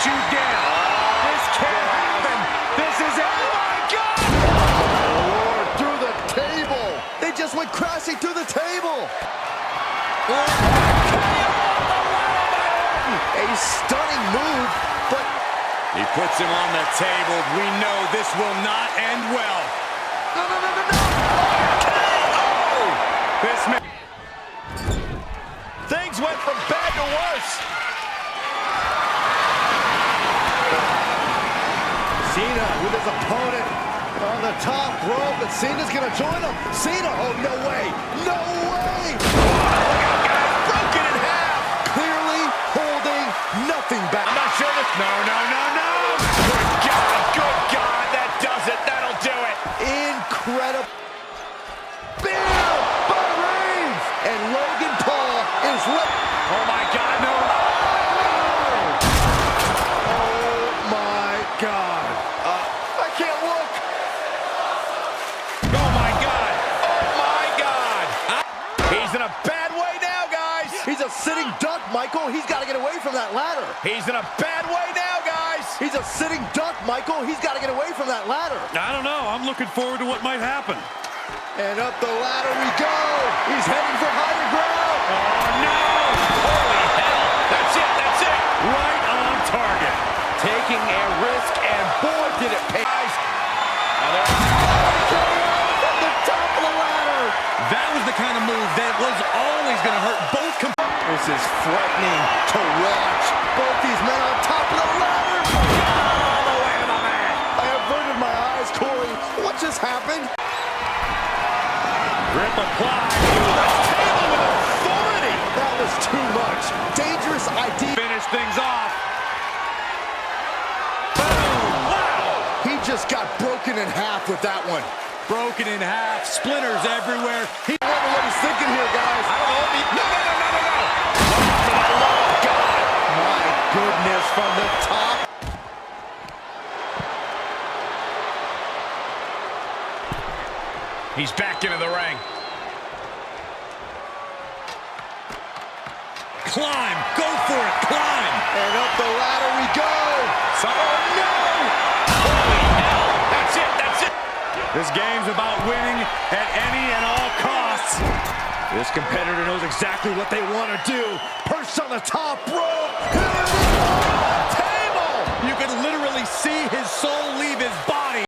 you down. This can't happen. This is it. Oh my God! Lord, through the table. They just went crashing through the table. A stunning move, but he puts him on the table. We know this will not end well. no. KO! This man. Things went from bad to worse. Cena with his opponent on the top rope, and Cena's gonna join him. Cena, oh, no way. No way! Broken in half. Clearly holding nothing back. I'm not sure this. No. Good God, that does it. That'll do it. Incredible. Bam! By Reigns! And Logan Paul is left. Oh my God, no. Oh my God. I can't look. Oh my God. Oh my God. He's in a bad way now, guys. He's a sitting duck, Michael. He's got to get away from that ladder. He's in a bad way now, guys. He's a sitting duck, Michael. He's got to get away from that ladder. I don't know. I'm looking forward to what might happen. And up the ladder we go. He's heading for higher ground. Oh, no. Holy hell. That's it. Right on target. Taking a risk, and boy, did it pay. From the top of the ladder. That was the kind of move that was always going to hurt both This is frightening to watch. Both these men on top of the ladder. all the way to the mat. I averted my eyes, Corey. What just happened? Grip applied to the table with authority. That was too much. Dangerous idea. Finish things off. Boom. Wow. He just got broken in half with that one. Broken in half, splinters everywhere. I wonder what he's thinking here, guys. I don't know. No. For the love of God. My goodness, from the top. He's back into the ring. Climb. Go for it. Climb. And up the ladder we go. Oh, no. Holy hell. That's it. This game's about winning at any and all costs. This competitor knows exactly what they want to do. Perched on the top rope. Table! You can literally see his soul leave his body.